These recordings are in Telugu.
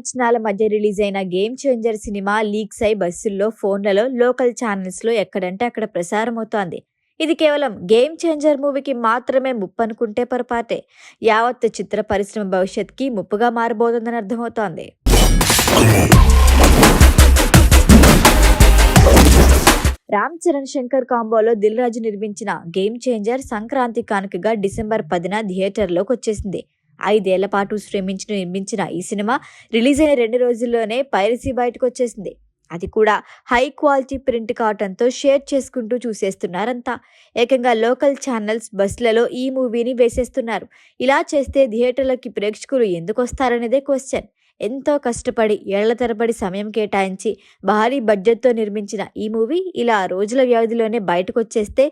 అంచనాల మధ్య రిలీజ్ అయిన గేమ్ చేంజర్ సినిమా లీక్స్ అయి బస్సుల్లో, ఫోన్లలో, లోకల్ ఛానల్స్లో ఎక్కడంటే అక్కడ ప్రసారమవుతోంది. ఇది కేవలం గేమ్ చేంజర్ మూవీకి మాత్రమే ముప్పు అనుకుంటే పొరపాటే. యావత్ చిత్ర పరిశ్రమ భవిష్యత్కి ముప్పుగా మారబోతోందని అర్థమవుతోంది. రామ్ చరణ్ శంకర్ కాంబోలో దిల్ రాజు నిర్మించిన గేమ్ చేంజర్ సంక్రాంతి కానుకగా డిసెంబర్ 10న థియేటర్లోకి వచ్చేసింది. 5 ఏళ్ల పాటు నిర్మించిన ఈ సినిమా రిలీజ్ అయిన 2 రోజుల్లోనే పైరసీ బయటకు వచ్చేసింది. అది కూడా హై క్వాలిటీ ప్రింట్ కావడంతో షేర్ చేసుకుంటూ చూసేస్తున్నారంతా. ఏకంగా లోకల్ ఛానల్స్, బస్సులలో ఈ మూవీని వేసేస్తున్నారు. ఇలా చేస్తే థియేటర్లకి ప్రేక్షకులు ఎందుకు వస్తారనేదే క్వశ్చన్. ఎంతో కష్టపడి ఏళ్ల తరబడి సమయం కేటాయించి భారీ బడ్జెట్తో నిర్మించిన ఈ మూవీ ఇలా రోజుల వ్యవధిలోనే బయటకు వచ్చేస్తే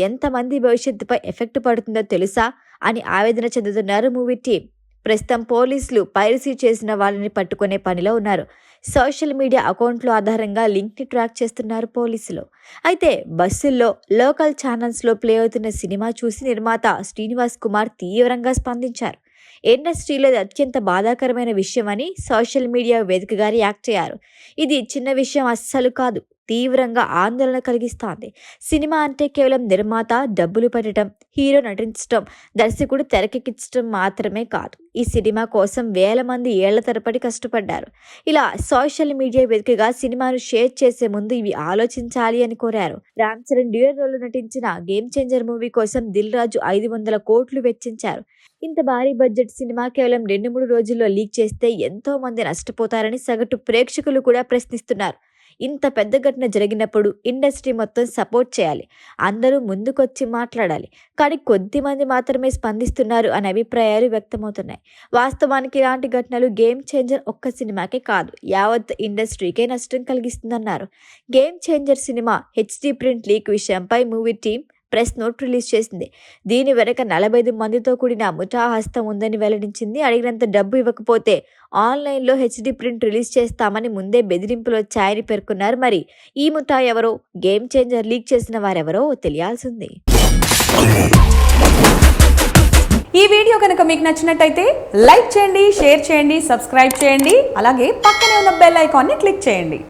ఎంతమంది భవిష్యత్తుపై ఎఫెక్ట్ పడుతుందో తెలుసా అని ఆవేదన చెందుతున్నారు మూవీ టీం. ప్రస్తుతం పోలీసులు పైరసీ చేసిన వాళ్ళని పట్టుకునే పనిలో ఉన్నారు. సోషల్ మీడియా అకౌంట్ల ఆధారంగా లింక్ని ట్రాక్ చేస్తున్నారు పోలీసులు. అయితే బస్సుల్లో, లోకల్ ఛానల్స్లో ప్లే అవుతున్న సినిమా చూసి నిర్మాత శ్రీనివాస్ కుమార్ తీవ్రంగా స్పందించారు. ఇండస్ట్రీలో అత్యంత బాధాకరమైన విషయం అని సోషల్ మీడియా వేదికగా రియాక్ట్ అయ్యారు. ఇది చిన్న విషయం అస్సలు కాదు, తీవ్రంగా ఆందోళన కలిగిస్తోంది. సినిమా అంటే కేవలం నిర్మాత డబ్బులు పెట్టడం, హీరో నటించడం, దర్శకుడు తెరకెక్కించడం మాత్రమే కాదు. ఈ సినిమా కోసం వేల మంది ఏళ్ల తరబడి కష్టపడ్డారు. ఇలా సోషల్ మీడియా వేదికగా సినిమాను షేర్ చేసే ముందు ఇవి ఆలోచించాలి అని కోరారు. రామ్ చరణ్ డ్యూయల్ రోల్లో నటించిన గేమ్ చేంజర్ మూవీ కోసం దిల్ రాజు 500 కోట్లు వెచ్చించారు. ఇంత భారీ బడ్జెట్ సినిమా కేవలం 2-3 రోజుల్లో లీక్ చేస్తే ఎంతో మంది నష్టపోతారని సగటు ప్రేక్షకులు కూడా ప్రశ్నిస్తున్నారు. ఇంత పెద్ద ఘటన జరిగినప్పుడు ఇండస్ట్రీ మొత్తం సపోర్ట్ చేయాలి, అందరూ ముందుకొచ్చి మాట్లాడాలి. కానీ కొద్ది మంది మాత్రమే స్పందిస్తున్నారు అనే అభిప్రాయాలు వ్యక్తమవుతున్నాయి. వాస్తవానికి ఇలాంటి ఘటనలు గేమ్ చేంజర్ ఒక్క సినిమాకే కాదు, యావత్ ఇండస్ట్రీకే నష్టం కలిగిస్తుందన్నారు. Game changer cinema HD print leak విషయంపై movie team press note release చేసింది. దీని వెనక 45 మందితో కూడిన ముఠా హస్తం ఉందని వెల్లడించింది. అడిగినంత డబ్బు ఇవ్వకపోతే ఆన్లైన్లో హెచ్డి ప్రింట్ రిలీజ్ చేస్తామని ముందే బెదిరింపులు వచ్చాయని పేర్కొన్నారు. మరి ఈ ముఠా ఎవరో, గేమ్ చేంజర్ లీక్ చేసిన వారెవరో తెలియాల్సింది. ఈ వీడియో కనుక మీకు నచ్చినట్టయితే లైక్ చేయండి, షేర్ చేయండి, సబ్స్క్రైబ్ చేయండి. అలాగే పక్కనే ఉన్న బెల్ ఐకాన్ని క్లిక్ చేయండి.